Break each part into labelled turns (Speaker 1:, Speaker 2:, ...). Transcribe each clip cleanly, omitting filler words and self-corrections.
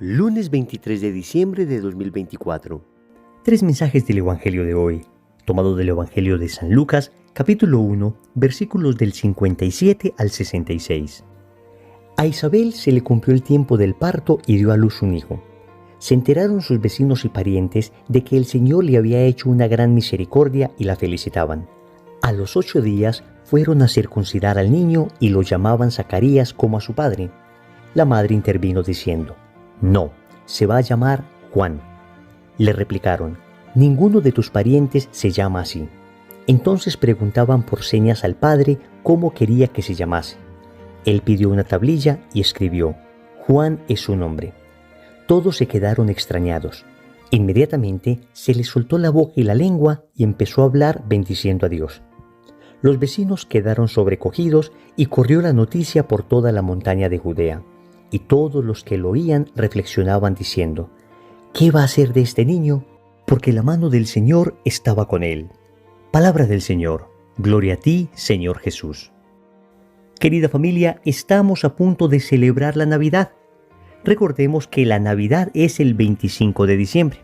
Speaker 1: Lunes 23 de diciembre de 2024.
Speaker 2: Tres mensajes del Evangelio de hoy, tomado del Evangelio de San Lucas, capítulo 1, versículos del 57 al 66. A Isabel se le cumplió el tiempo del parto y dio a luz un hijo. Se enteraron sus vecinos y parientes de que el Señor le había hecho una gran misericordia y la felicitaban. A los 8 días fueron a circuncidar al niño y lo llamaban Zacarías como a su padre. La madre intervino diciendo: «No, se va a llamar Juan». Le replicaron: «Ninguno de tus parientes se llama así». Entonces preguntaban por señas al padre cómo quería que se llamase. Él pidió una tablilla y escribió: «Juan es su nombre». Todos se quedaron extrañados. Inmediatamente se le soltó la boca y la lengua y empezó a hablar bendiciendo a Dios. Los vecinos quedaron sobrecogidos y corrió la noticia por toda la montaña de Judea. Y todos los que lo oían reflexionaban diciendo: ¿qué va a hacer de este niño? Porque la mano del Señor estaba con él. Palabra del Señor. Gloria a ti, Señor Jesús. Querida familia, estamos a punto de celebrar la Navidad. Recordemos que la Navidad es el 25 de diciembre,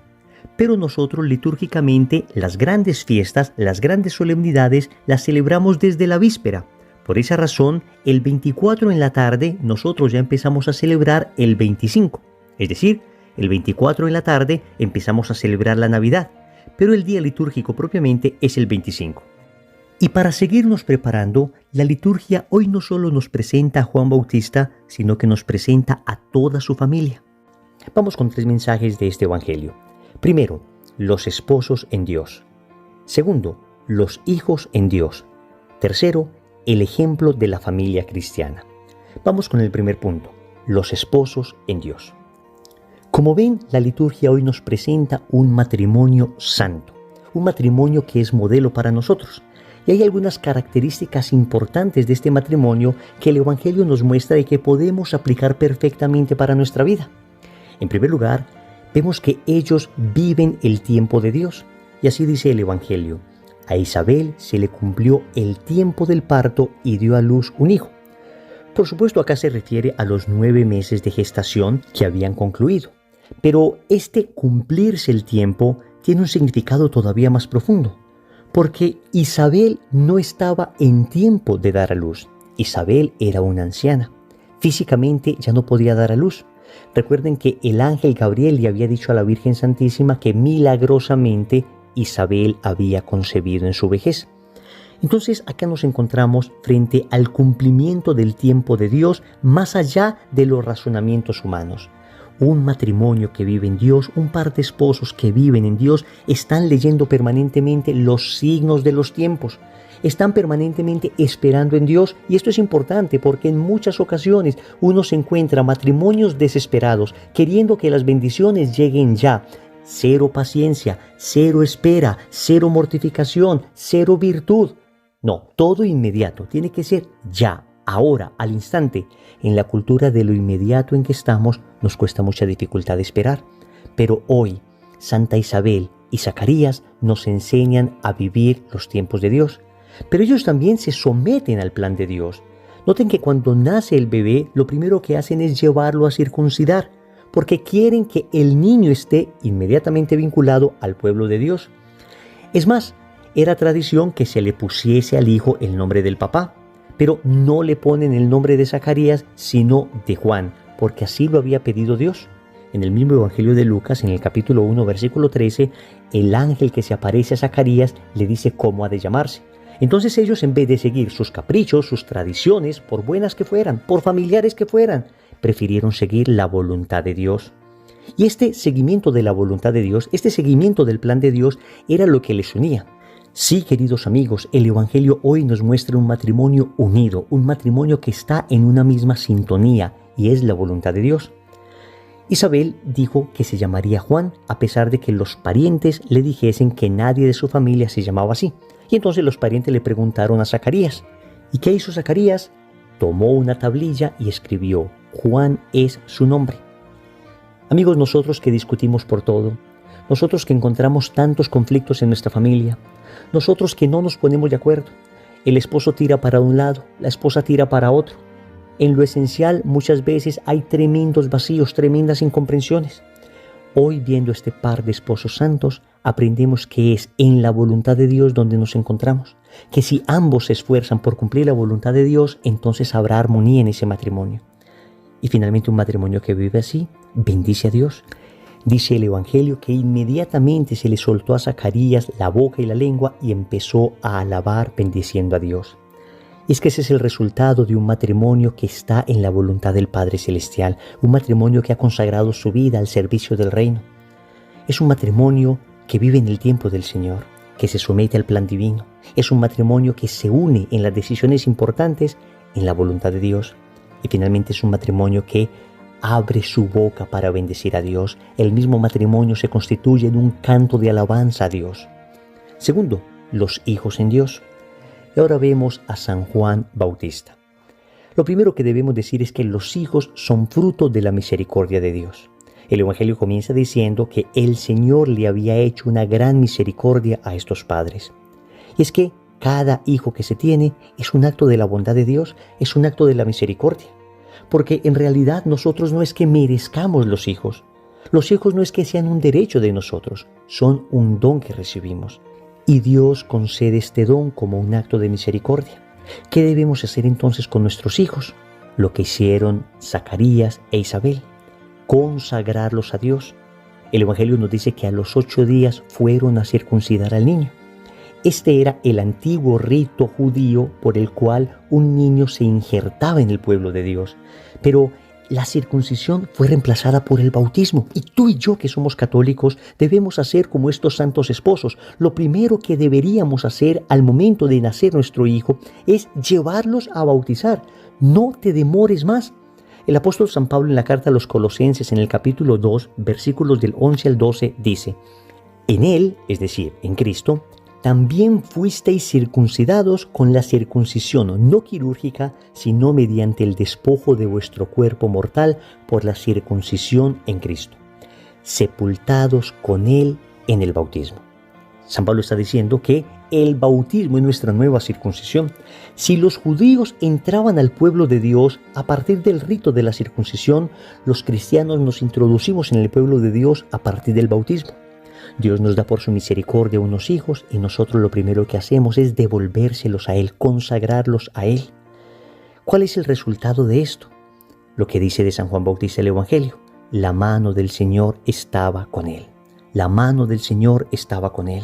Speaker 2: pero nosotros litúrgicamente las grandes fiestas, las grandes solemnidades las celebramos desde la víspera. Por esa razón, el 24 en la tarde nosotros ya empezamos a celebrar el 25. Es decir, el 24 en la tarde empezamos a celebrar la Navidad, pero el día litúrgico propiamente es el 25. Y para seguirnos preparando, la liturgia hoy no solo nos presenta a Juan Bautista, sino que nos presenta a toda su familia. Vamos con 3 mensajes de este Evangelio. Primero, los esposos en Dios. Segundo, los hijos en Dios. Tercero, el ejemplo de la familia cristiana. Vamos con el primer punto, los esposos en Dios. Como ven, la liturgia hoy nos presenta un matrimonio santo, un matrimonio que es modelo para nosotros. Y hay algunas características importantes de este matrimonio que el Evangelio nos muestra y que podemos aplicar perfectamente para nuestra vida. En primer lugar, vemos que ellos viven el tiempo de Dios. Y así dice el Evangelio: a Isabel se le cumplió el tiempo del parto y dio a luz un hijo. Por supuesto, acá se refiere a los 9 meses de gestación que habían concluido. Pero este cumplirse el tiempo tiene un significado todavía más profundo, porque Isabel no estaba en tiempo de dar a luz. Isabel era una anciana. Físicamente ya no podía dar a luz. Recuerden que el ángel Gabriel le había dicho a la Virgen Santísima que milagrosamente Isabel había concebido en su vejez. Entonces acá nos encontramos frente al cumplimiento del tiempo de Dios más allá de los razonamientos humanos. Un matrimonio que vive en Dios, un par de esposos que viven en Dios, están leyendo permanentemente los signos de los tiempos. Están permanentemente esperando en Dios, y esto es importante porque en muchas ocasiones uno se encuentra matrimonios desesperados, queriendo que las bendiciones lleguen ya. Cero paciencia, cero espera, cero mortificación, cero virtud. No, todo inmediato, tiene que ser ya, ahora, al instante. En la cultura de lo inmediato en que estamos, nos cuesta mucha dificultad esperar. Pero hoy, Santa Isabel y Zacarías nos enseñan a vivir los tiempos de Dios. Pero ellos también se someten al plan de Dios. Noten que cuando nace el bebé, lo primero que hacen es llevarlo a circuncidar, porque quieren que el niño esté inmediatamente vinculado al pueblo de Dios. Es más, era tradición que se le pusiese al hijo el nombre del papá, pero no le ponen el nombre de Zacarías, sino de Juan, porque así lo había pedido Dios. En el mismo Evangelio de Lucas, en el capítulo 1, versículo 13, el ángel que se aparece a Zacarías le dice cómo ha de llamarse. Entonces ellos, en vez de seguir sus caprichos, sus tradiciones, por buenas que fueran, por familiares que fueran, prefirieron seguir la voluntad de Dios. Y este seguimiento de la voluntad de Dios, este seguimiento del plan de Dios, era lo que les unía. Sí, queridos amigos, el Evangelio hoy nos muestra un matrimonio unido, un matrimonio que está en una misma sintonía, y es la voluntad de Dios. Isabel dijo que se llamaría Juan, a pesar de que los parientes le dijesen que nadie de su familia se llamaba así. Y entonces los parientes le preguntaron a Zacarías. ¿Y qué hizo Zacarías? Tomó una tablilla y escribió: Juan es su nombre. Amigos, nosotros que discutimos por todo, nosotros que encontramos tantos conflictos en nuestra familia, nosotros que no nos ponemos de acuerdo, el esposo tira para un lado, la esposa tira para otro. en lo esencial muchas veces hay tremendos vacíos, tremendas incomprensiones. Hoy, viendo este par de esposos santos, aprendemos que es en la voluntad de Dios donde nos encontramos, que si ambos se esfuerzan por cumplir la voluntad de Dios, entonces habrá armonía en ese matrimonio. Y finalmente un matrimonio que vive así, bendice a Dios. Dice el Evangelio que inmediatamente se le soltó a Zacarías la boca y la lengua y empezó a alabar bendiciendo a Dios. Y es que ese es el resultado de un matrimonio que está en la voluntad del Padre Celestial, un matrimonio que ha consagrado su vida al servicio del reino. Es un matrimonio que vive en el tiempo del Señor, que se somete al plan divino. Es un matrimonio que se une en las decisiones importantes en la voluntad de Dios. Y finalmente es un matrimonio que abre su boca para bendecir a Dios. El mismo matrimonio se constituye en un canto de alabanza a Dios. Segundo, los hijos en Dios. Y ahora vemos a San Juan Bautista. Lo primero que debemos decir es que los hijos son fruto de la misericordia de Dios. El Evangelio comienza diciendo que el Señor le había hecho una gran misericordia a estos padres. Y es que cada hijo que se tiene es un acto de la bondad de Dios, es un acto de la misericordia. Porque en realidad nosotros no es que merezcamos los hijos. Los hijos no es que sean un derecho de nosotros, son un don que recibimos. Y Dios concede este don como un acto de misericordia. ¿Qué debemos hacer entonces con nuestros hijos? Lo que hicieron Zacarías e Isabel, consagrarlos a Dios. El Evangelio nos dice que a los 8 días fueron a circuncidar al niño. Este era el antiguo rito judío por el cual un niño se injertaba en el pueblo de Dios. Pero la circuncisión fue reemplazada por el bautismo. Y tú y yo, que somos católicos, debemos hacer como estos santos esposos. Lo primero que deberíamos hacer al momento de nacer nuestro hijo es llevarlos a bautizar. No te demores más. El apóstol San Pablo en la carta a los Colosenses en el capítulo 2, versículos del 11 al 12, dice: En Él, es decir, en Cristo, también fuisteis circuncidados con la circuncisión no quirúrgica, sino mediante el despojo de vuestro cuerpo mortal por la circuncisión en Cristo, sepultados con Él en el bautismo. San Pablo está diciendo que el bautismo es nuestra nueva circuncisión. Si los judíos entraban al pueblo de Dios a partir del rito de la circuncisión, los cristianos nos introducimos en el pueblo de Dios a partir del bautismo. Dios nos da por su misericordia unos hijos y nosotros lo primero que hacemos es devolvérselos a Él, consagrarlos a Él. ¿Cuál es el resultado de esto? Lo que dice de San Juan Bautista el Evangelio: la mano del Señor estaba con Él. La mano del Señor estaba con Él.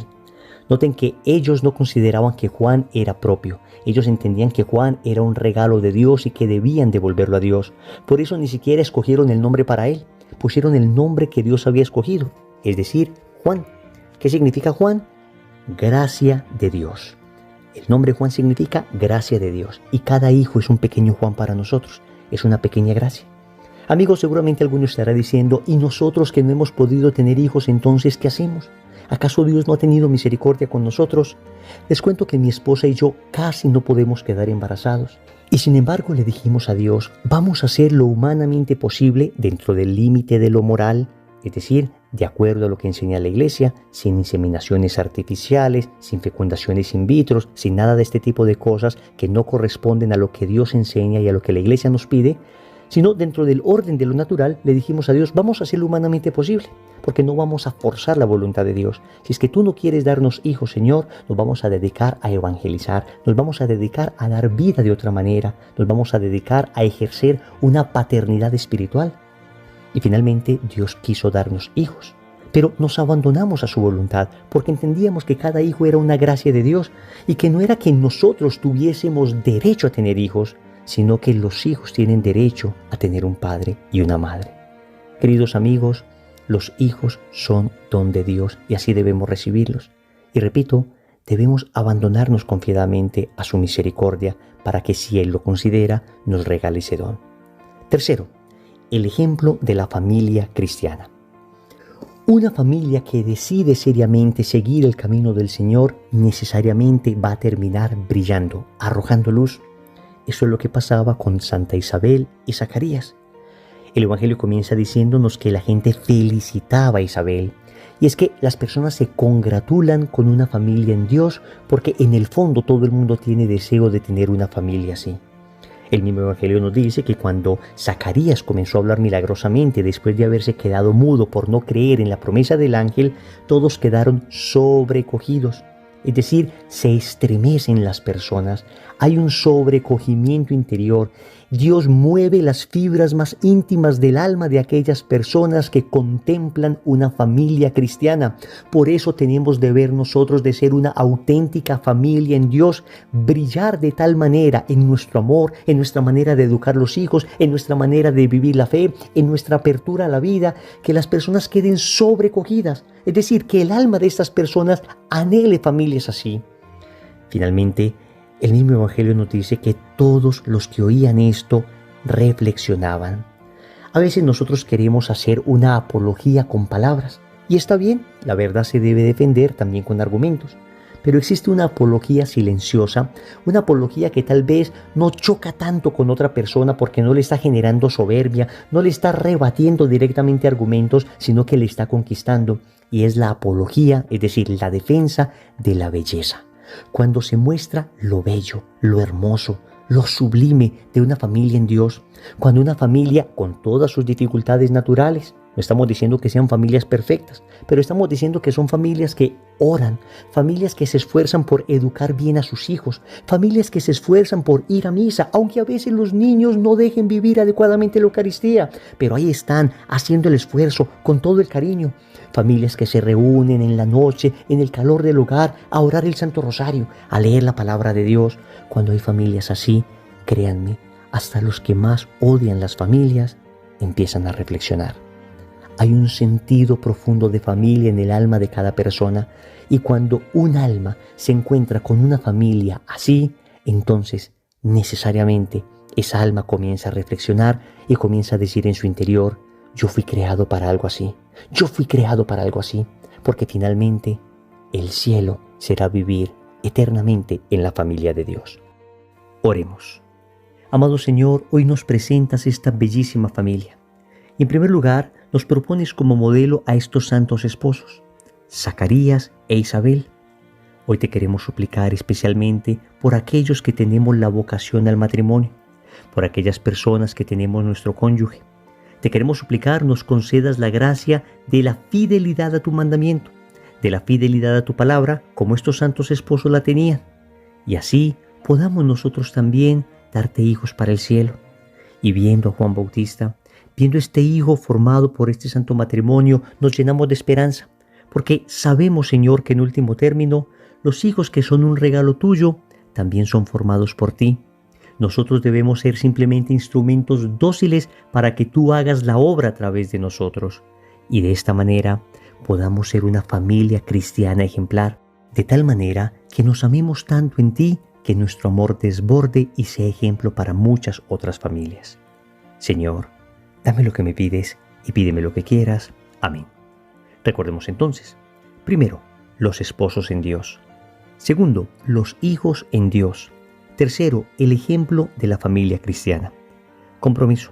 Speaker 2: Noten que ellos no consideraban que Juan era propio. Ellos entendían que Juan era un regalo de Dios y que debían devolverlo a Dios. Por eso ni siquiera escogieron el nombre para él. Pusieron el nombre que Dios había escogido, es decir, Juan. ¿Qué significa Juan? Gracia de Dios. El nombre Juan significa gracia de Dios. Y cada hijo es un pequeño Juan para nosotros. Es una pequeña gracia. Amigos, seguramente alguno estará diciendo: ¿y nosotros que no hemos podido tener hijos, entonces qué hacemos? ¿Acaso Dios no ha tenido misericordia con nosotros? Les cuento que mi esposa y yo casi no podemos quedar embarazados. Y sin embargo le dijimos a Dios: vamos a hacer lo humanamente posible dentro del límite de lo moral, es decir, de acuerdo a lo que enseña la Iglesia, sin inseminaciones artificiales, sin fecundaciones in vitro, sin nada de este tipo de cosas que no corresponden a lo que Dios enseña y a lo que la Iglesia nos pide, sino dentro del orden de lo natural. Le dijimos a Dios: vamos a hacer lo humanamente posible, porque no vamos a forzar la voluntad de Dios. Si es que tú no quieres darnos hijos, Señor, nos vamos a dedicar a evangelizar, nos vamos a dedicar a dar vida de otra manera, nos vamos a dedicar a ejercer una paternidad espiritual. Y finalmente Dios quiso darnos hijos, pero nos abandonamos a su voluntad porque entendíamos que cada hijo era una gracia de Dios y que no era que nosotros tuviésemos derecho a tener hijos, sino que los hijos tienen derecho a tener un padre y una madre. Queridos amigos, los hijos son don de Dios y así debemos recibirlos. Y repito, debemos abandonarnos confiadamente a su misericordia para que, si Él lo considera, nos regale ese don. Tercero, el ejemplo de la familia cristiana. Una familia que decide seriamente seguir el camino del Señor necesariamente va a terminar brillando, arrojando luz. Eso es lo que pasaba con Santa Isabel y Zacarías. El Evangelio comienza diciéndonos que la gente felicitaba a Isabel. Y es que las personas se congratulan con una familia en Dios porque en el fondo todo el mundo tiene deseo de tener una familia así. El mismo Evangelio nos dice que cuando Zacarías comenzó a hablar milagrosamente después de haberse quedado mudo por no creer en la promesa del ángel, todos quedaron sobrecogidos. Es decir, se estremecen las personas, hay un sobrecogimiento interior. Dios mueve las fibras más íntimas del alma de aquellas personas que contemplan una familia cristiana. Por eso tenemos deber nosotros de ser una auténtica familia en Dios, brillar de tal manera en nuestro amor, en nuestra manera de educar los hijos, en nuestra manera de vivir la fe, en nuestra apertura a la vida, que las personas queden sobrecogidas. Es decir, que el alma de estas personas anhele familias así. Finalmente, el mismo Evangelio nos dice que todos los que oían esto reflexionaban. A veces nosotros queremos hacer una apología con palabras, y está bien, la verdad se debe defender también con argumentos. Pero existe una apología silenciosa, una apología que tal vez no choca tanto con otra persona porque no le está generando soberbia, no le está rebatiendo directamente argumentos, sino que le está conquistando. Y es la apología, es decir, la defensa de la belleza. Cuando se muestra lo bello, lo hermoso, lo sublime de una familia en Dios, cuando una familia con todas sus dificultades naturales, no estamos diciendo que sean familias perfectas, pero estamos diciendo que son familias que oran, familias que se esfuerzan por educar bien a sus hijos, familias que se esfuerzan por ir a misa, aunque a veces los niños no dejen vivir adecuadamente la Eucaristía, pero ahí están haciendo el esfuerzo con todo el cariño. Familias que se reúnen en la noche, en el calor del hogar, a orar el Santo Rosario, a leer la palabra de Dios. Cuando hay familias así, créanme, hasta los que más odian las familias empiezan a reflexionar. Hay un sentido profundo de familia en el alma de cada persona, y cuando un alma se encuentra con una familia así, entonces necesariamente esa alma comienza a reflexionar y comienza a decir en su interior: yo fui creado para algo así, yo fui creado para algo así, porque finalmente el cielo será vivir eternamente en la familia de Dios. Oremos. Amado Señor, hoy nos presentas esta bellísima familia. Y en primer lugar, nos propones como modelo a estos santos esposos, Zacarías e Isabel. Hoy te queremos suplicar especialmente por aquellos que tenemos la vocación al matrimonio, por aquellas personas que tenemos nuestro cónyuge. Te queremos suplicar nos concedas la gracia de la fidelidad a tu mandamiento, de la fidelidad a tu palabra, como estos santos esposos la tenían. Y así podamos nosotros también darte hijos para el cielo. Y viendo a Juan Bautista, viendo este hijo formado por este santo matrimonio, nos llenamos de esperanza, porque sabemos, Señor, que en último término, los hijos que son un regalo tuyo, también son formados por ti. Nosotros debemos ser simplemente instrumentos dóciles para que tú hagas la obra a través de nosotros. Y de esta manera podamos ser una familia cristiana ejemplar, de tal manera que nos amemos tanto en ti que nuestro amor desborde y sea ejemplo para muchas otras familias. Señor, dame lo que me pides y pídeme lo que quieras. Amén. Recordemos entonces, primero, los esposos en Dios. Segundo, los hijos en Dios. Tercero, el ejemplo de la familia cristiana. Compromiso.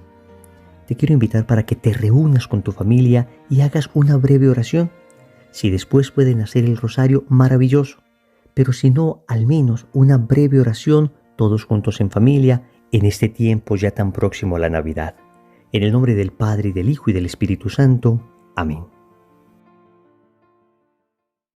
Speaker 2: Te quiero invitar para que te reúnas con tu familia y hagas una breve oración. Si después pueden hacer el rosario, maravilloso. Pero si no, al menos una breve oración, todos juntos en familia, en este tiempo ya tan próximo a la Navidad. En el nombre del Padre, y del Hijo, y del Espíritu Santo. Amén.